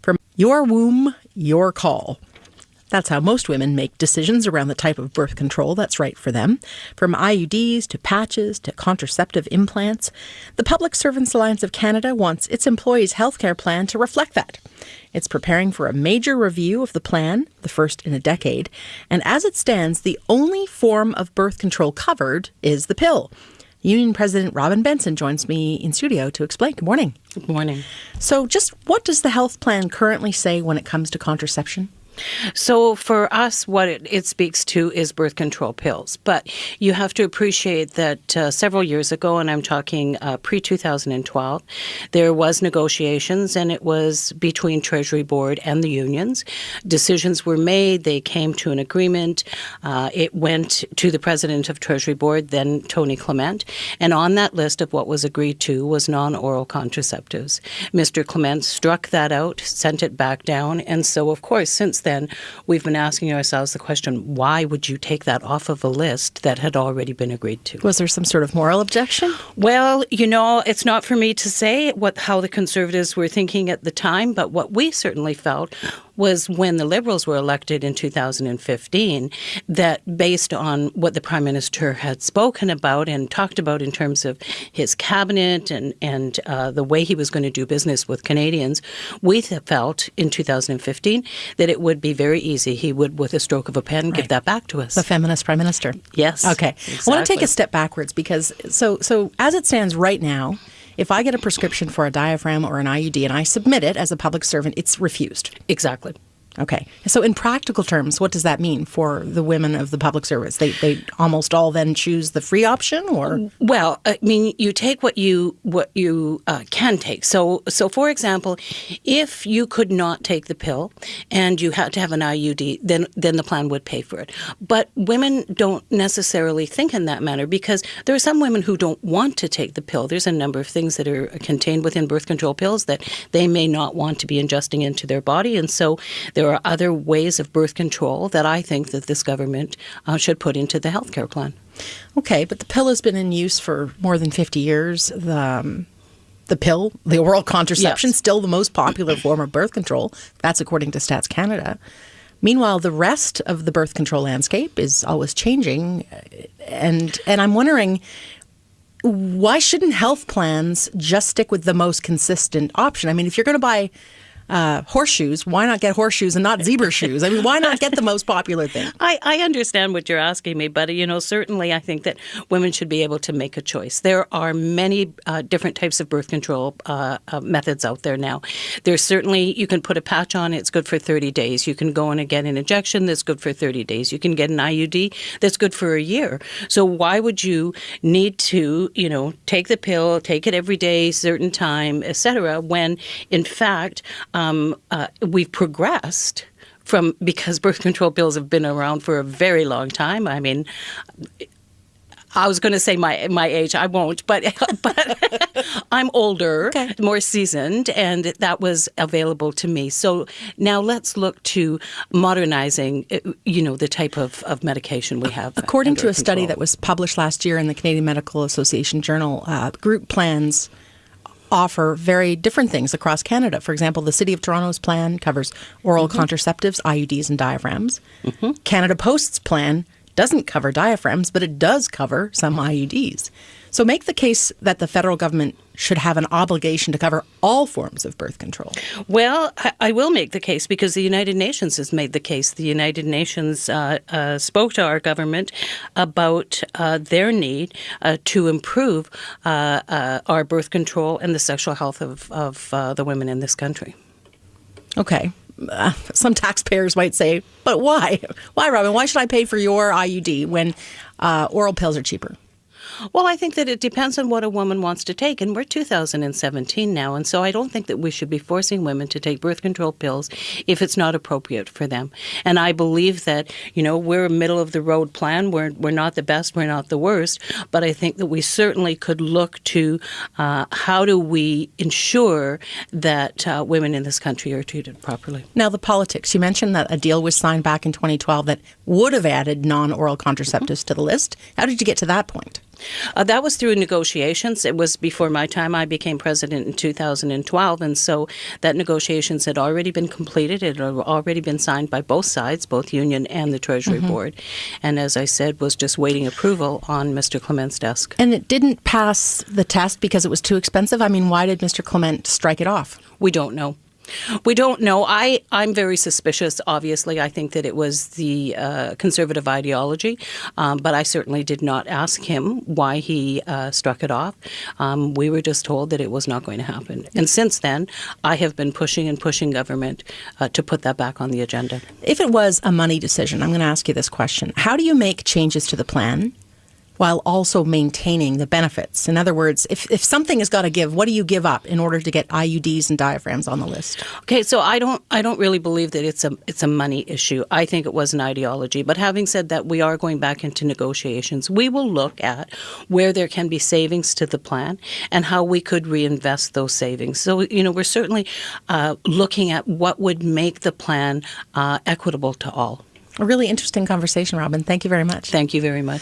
From your womb, your call. That's how most women make decisions around the type of birth control that's right for them. From IUDs to patches to contraceptive implants, the Public Servants Alliance of Canada wants its employees' healthcare plan to reflect that. It's preparing for a major review of the plan, the first in a decade, and as it stands, the only form of birth control covered is the pill. Union President Robyn Benson joins me in studio to explain. Good morning. Good morning. So just what does the health plan currently say when it comes to contraception? So for us, what it speaks to is birth control pills. But you have to appreciate that several years ago, and I'm talking pre-2012, there was negotiations, and it was between Treasury Board and the unions. Decisions were made. They came to an agreement. It went to the president of Treasury Board, then Tony Clement. And on that list of what was agreed to was non-oral contraceptives. Mr. Clement struck that out, sent it back down. And so, of course, since then, we've been asking ourselves the question, why would you take that off of a list that had already been agreed to? Was there some sort of moral objection? Well, it's not for me to say how the Conservatives were thinking at the time, but what we certainly felt was when the Liberals were elected in 2015, that based on what the Prime Minister had spoken about and talked about in terms of his cabinet and the way he was going to do business with Canadians, we felt in 2015 that it would be very easy. He would, with a stroke of a pen, give that back to us. The feminist Prime Minister. Yes. Okay. Exactly. I want to take a step backwards because so as it stands right now, if I get a prescription for a diaphragm or an IUD and I submit it as a public servant, it's refused. Exactly. Okay. So in practical terms, what does that mean for the women of the public service? They almost all then choose the free option, or? Well, I mean, you take what you can take. So for example, if you could not take the pill and you had to have an IUD, then the plan would pay for it. But women don't necessarily think in that manner because there are some women who don't want to take the pill. There's a number of things that are contained within birth control pills that they may not want to be ingesting into their body, and so there are other ways of birth control that I think that this government should put into the healthcare plan. Okay, but the pill has been in use for more than 50 years. The pill, the oral contraception, yes, still the most popular form of birth control. That's according to Stats Canada. Meanwhile, the rest of the birth control landscape is always changing. And I'm wondering, why shouldn't health plans just stick with the most consistent option? I mean, if you're going to buy horseshoes, why not get horseshoes and not zebra shoes? I mean, why not get the most popular thing? I understand what you're asking me, but, certainly I think that women should be able to make a choice. There are many different types of birth control methods out there now. There's certainly, you can put a patch on, it's good for 30 days. You can go in and get an injection that's good for 30 days. You can get an IUD that's good for a year. So why would you need to, take the pill, take it every day, certain time, etc., when in fact, we've progressed because birth control pills have been around for a very long time. I mean, I was going to say my age. I won't, but I'm older, okay, more seasoned, and that was available to me. So now let's look to modernizing, the type of medication we have. According to a study that was published last year in the Canadian Medical Association Journal, group plans offer very different things across Canada. For example, the City of Toronto's plan covers oral contraceptives, IUDs, and diaphragms. Canada Post's plan doesn't cover diaphragms, but it does cover some IUDs. So make the case that the federal government should have an obligation to cover all forms of birth control. Well, I will make the case because the United Nations has made the case. The United Nations spoke to our government about their need to improve our birth control and the sexual health of the women in this country. Okay. Some taxpayers might say, but why? Why, Robyn? Why should I pay for your IUD when oral pills are cheaper? Well, I think that it depends on what a woman wants to take. And we're 2017 now. And so I don't think that we should be forcing women to take birth control pills if it's not appropriate for them. And I believe that, we're a middle of the road plan. We're not the best. We're not the worst. But I think that we certainly could look to how do we ensure that women in this country are treated properly. Now, the politics. You mentioned that a deal was signed back in 2012 that would have added non-oral contraceptives to the list. How did you get to that point? That was through negotiations. It was before my time. I became president in 2012, and so that negotiations had already been completed. It had already been signed by both sides, both union and the Treasury Board, and as I said, was just waiting approval on Mr. Clement's desk. And it didn't pass the test because it was too expensive? I mean, why did Mr. Clement strike it off? We don't know. We don't know. I'm very suspicious, obviously. I think that it was the conservative ideology, but I certainly did not ask him why he struck it off. We were just told that it was not going to happen. And since then, I have been pushing and pushing government to put that back on the agenda. If it was a money decision, I'm going to ask you this question. How do you make changes to the plan while also maintaining the benefits? In other words, if something has got to give, what do you give up in order to get IUDs and diaphragms on the list? Okay, so I don't really believe that it's a money issue. I think it was an ideology. But having said that, we are going back into negotiations. We will look at where there can be savings to the plan and how we could reinvest those savings. So, we're certainly looking at what would make the plan equitable to all. A really interesting conversation, Robyn. Thank you very much. Thank you very much.